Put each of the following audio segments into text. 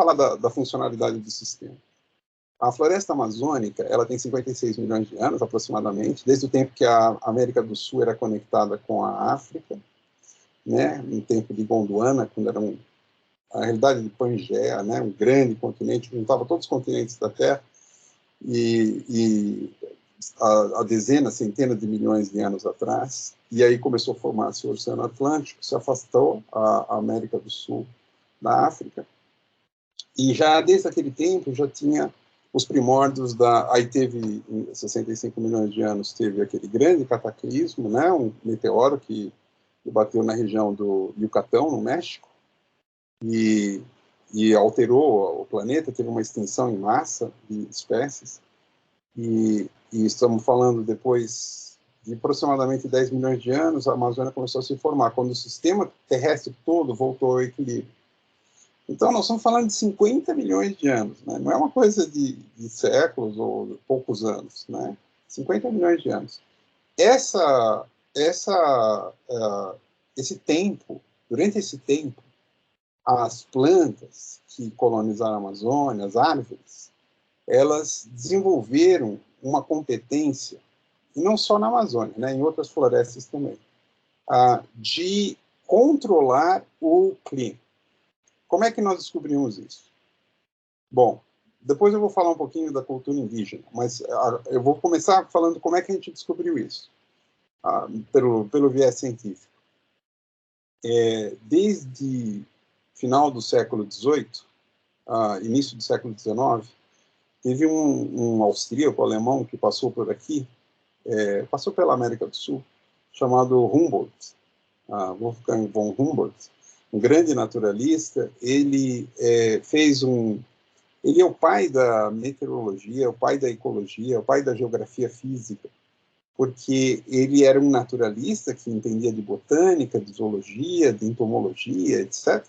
falar da funcionalidade do sistema. A floresta amazônica, ela tem 56 milhões de anos, aproximadamente, desde o tempo que a América do Sul era conectada com a África, né, no tempo de Gondwana, quando era a realidade de Pangeia, né, um grande continente, juntava todos os continentes da Terra, e há dezenas, centenas de milhões de anos atrás, e aí começou a formar-se o Oceano Atlântico, se afastou a América do Sul da África, e já desde aquele tempo já tinha os primórdios aí teve, em 65 milhões de anos, teve aquele grande cataclismo, né, um meteoro que bateu na região do Yucatán, no México, e alterou o planeta, teve uma extinção em massa de espécies, e estamos falando depois de aproximadamente 10 milhões de anos, a Amazônia começou a se formar, quando o sistema terrestre todo voltou ao equilíbrio. Então, nós estamos falando de 50 milhões de anos, né? Não é uma coisa de séculos ou poucos anos, né? 50 milhões de anos. Esse tempo, durante esse tempo, as plantas que colonizaram a Amazônia, as árvores, elas desenvolveram uma competência, e não só na Amazônia, né? Em outras florestas também, de controlar o clima. Como é que nós descobrimos isso? Bom, depois eu vou falar um pouquinho da cultura indígena, mas eu vou começar falando como é que a gente descobriu isso, pelo viés científico. Desde final do século XVIII, início do século XIX, teve um austríaco alemão que passou por aqui, passou pela América do Sul, chamado Humboldt, Wolfgang von Humboldt, um grande naturalista. Ele ele é o pai da meteorologia, o pai da ecologia, o pai da geografia física, porque ele era um naturalista que entendia de botânica, de zoologia, de entomologia, etc.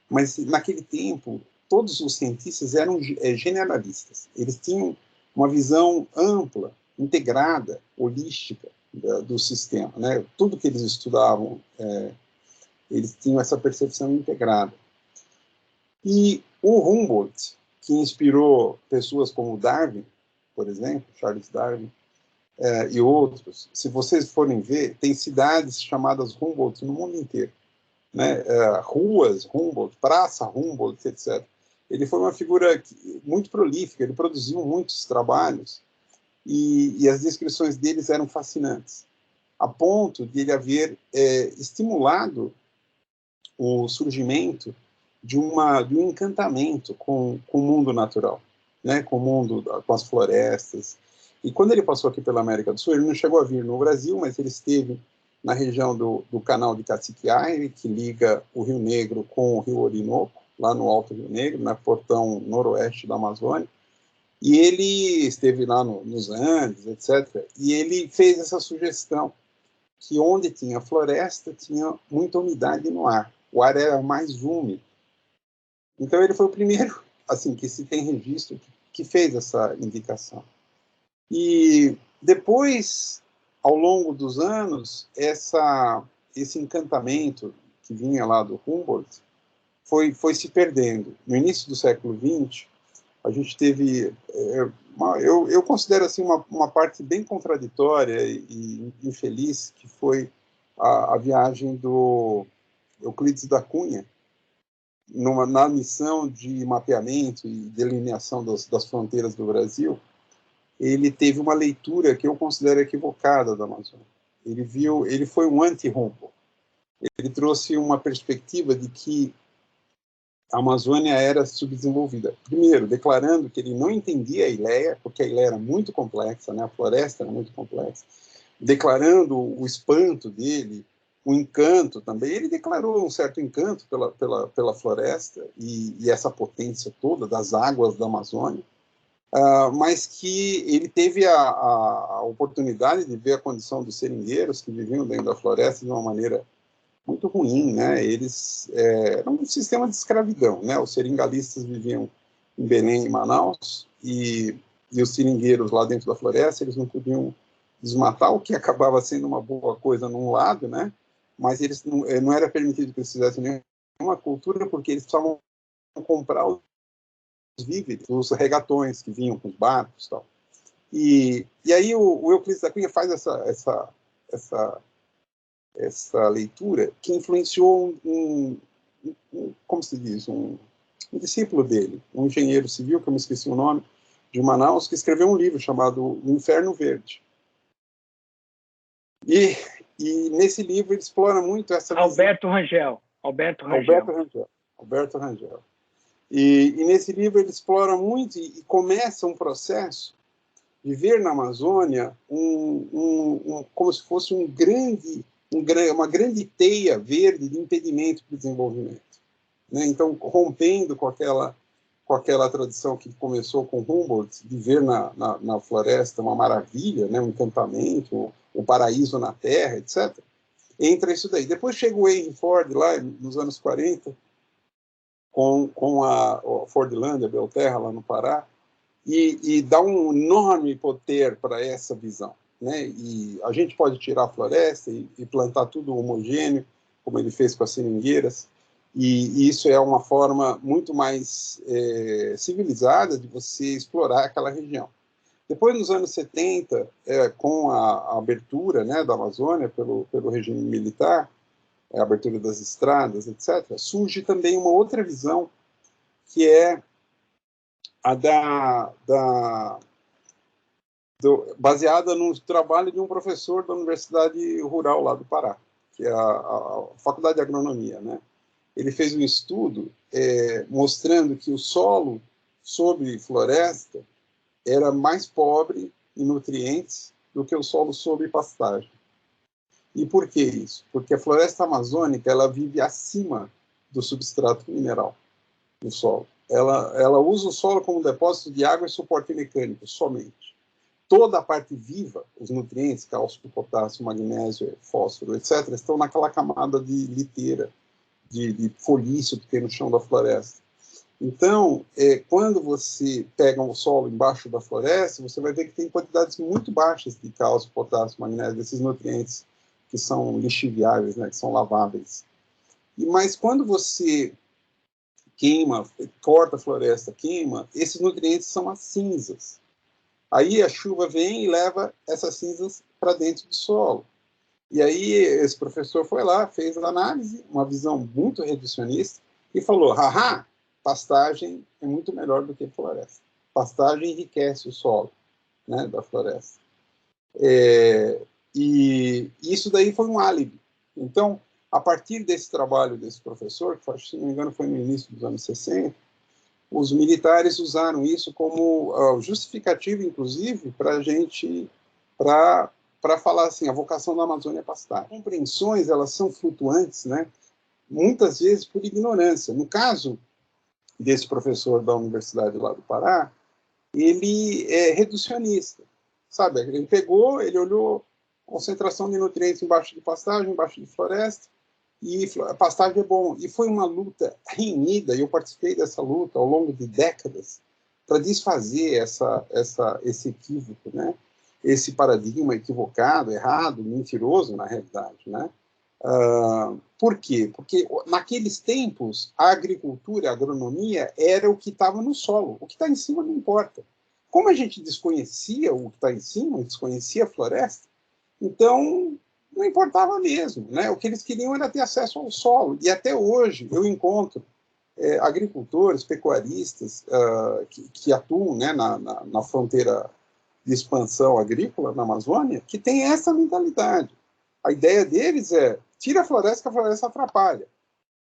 Mas, naquele tempo, todos os cientistas eram generalistas. Eles tinham uma visão ampla, integrada, holística do sistema, né? Tudo que eles estudavam, eles tinham essa percepção integrada. E o Humboldt, que inspirou pessoas como Darwin, por exemplo, Charles Darwin, e outros, se vocês forem ver, tem cidades chamadas Humboldt no mundo inteiro, né? Ruas Humboldt, Praça Humboldt, etc. Ele foi uma figura muito prolífica, ele produziu muitos trabalhos, e as descrições deles eram fascinantes, a ponto de ele haver estimulado o surgimento de um encantamento com o mundo natural, né? Com o mundo, com as florestas. E quando ele passou aqui pela América do Sul, ele não chegou a vir no Brasil, mas ele esteve na região do canal de Cassiquiare, que liga o Rio Negro com o Rio Orinoco, lá no Alto Rio Negro, na portão noroeste da Amazônia, e ele esteve lá nos Andes, etc., e ele fez essa sugestão, que onde tinha floresta, tinha muita umidade no ar, o ar era mais úmido. Então ele foi o primeiro, assim, que se tem registro, que fez essa indicação. E depois, ao longo dos anos, esse encantamento que vinha lá do Humboldt foi se perdendo. No início do século XX, a gente teve, eu considero assim uma parte bem contraditória e infeliz, que foi a viagem do Euclides da Cunha, na missão de mapeamento e delineação das fronteiras do Brasil. Ele teve uma leitura que eu considero equivocada da Amazônia. Ele foi um anti-Humboldt. Ele trouxe uma perspectiva de que a Amazônia era subdesenvolvida. Primeiro, declarando que ele não entendia a Ileia, porque a Ileia era muito complexa, né? A floresta era muito complexa. Declarando o espanto dele, o encanto também. Ele declarou um certo encanto pela floresta e essa potência toda das águas da Amazônia, mas que ele teve a oportunidade de ver a condição dos seringueiros que viviam dentro da floresta de uma maneira muito ruim, né? Eles eram um sistema de escravidão, né? Os seringalistas viviam em Belém e Manaus, e os seringueiros lá dentro da floresta, eles não podiam desmatar, o que acabava sendo uma boa coisa num lado, né? Mas eles não era permitido que eles fizessem nenhuma cultura, porque eles precisavam comprar os víveres, os regatões que vinham com os barcos e tal. E aí o Euclides da Cunha faz essa leitura que influenciou como se diz, um discípulo dele, um engenheiro civil, que eu me esqueci o nome, de Manaus, que escreveu um livro chamado O Inferno Verde. E nesse livro ele explora muito essa Alberto Rangel. Alberto Rangel. E nesse livro ele explora muito e começa um processo de ver na Amazônia como se fosse uma grande teia verde de impedimento para o desenvolvimento. Né? Então, rompendo com aquela tradição que começou com Humboldt, de ver na floresta uma maravilha, né? Um encantamento, um paraíso na terra, etc. Entra isso daí. Depois chega o Henry Ford, lá nos anos 40, com a Fordlândia, a Belterra, lá no Pará, e dá um enorme poder para essa visão. Né? E a gente pode tirar a floresta e plantar tudo homogêneo, como ele fez com as seringueiras, e isso é uma forma muito mais civilizada de você explorar aquela região. Depois, nos anos 70, com a abertura, né, da Amazônia pelo regime militar, a abertura das estradas, etc., surge também uma outra visão, que é a baseada no trabalho de um professor da Universidade Rural lá do Pará, que é a Faculdade de Agronomia, né? Ele fez um estudo mostrando que o solo sob floresta era mais pobre em nutrientes do que o solo sob pastagem. E por que isso? Porque a floresta amazônica ela vive acima do substrato mineral do solo. Ela usa o solo como depósito de água e suporte mecânico somente. Toda a parte viva, os nutrientes, cálcio, potássio, magnésio, fósforo, etc., estão naquela camada de liteira, de folício que tem no chão da floresta. Então, quando você pega o solo embaixo da floresta, você vai ver que tem quantidades muito baixas de cálcio, potássio, magnésio, desses nutrientes que são lixiviáveis, né, que são laváveis. Mas quando você queima, corta a floresta, queima, esses nutrientes são as cinzas. Aí a chuva vem e leva essas cinzas para dentro do solo. E aí esse professor foi lá, fez a análise, uma visão muito reducionista, e falou, haha, pastagem é muito melhor do que floresta. Pastagem enriquece o solo, né, da floresta. E isso daí foi um álibi. Então, a partir desse trabalho desse professor, que se não me engano foi no início dos anos 60, os militares usaram isso como justificativo, inclusive, para falar assim, a vocação da Amazônia é pastagem. As compreensões, elas são flutuantes, né? Muitas vezes por ignorância. No caso desse professor da Universidade lá do Pará, ele é reducionista, sabe? Ele pegou, ele olhou concentração de nutrientes embaixo de pastagem, embaixo de floresta, e a pastagem é bom. E foi uma luta renhida, e eu participei dessa luta ao longo de décadas, para desfazer esse equívoco, né? Esse paradigma equivocado, errado, mentiroso, na realidade, né? Por quê? Porque naqueles tempos a agricultura, a agronomia era o que estava no solo. O que está em cima não importa. Como a gente desconhecia o que está em cima, desconhecia a floresta, então não importava mesmo, né? O que eles queriam era ter acesso ao solo. E até hoje eu encontro agricultores, pecuaristas que atuam, né, na fronteira de expansão agrícola na Amazônia, que tem essa mentalidade. A ideia deles é, tira a floresta, que a floresta atrapalha.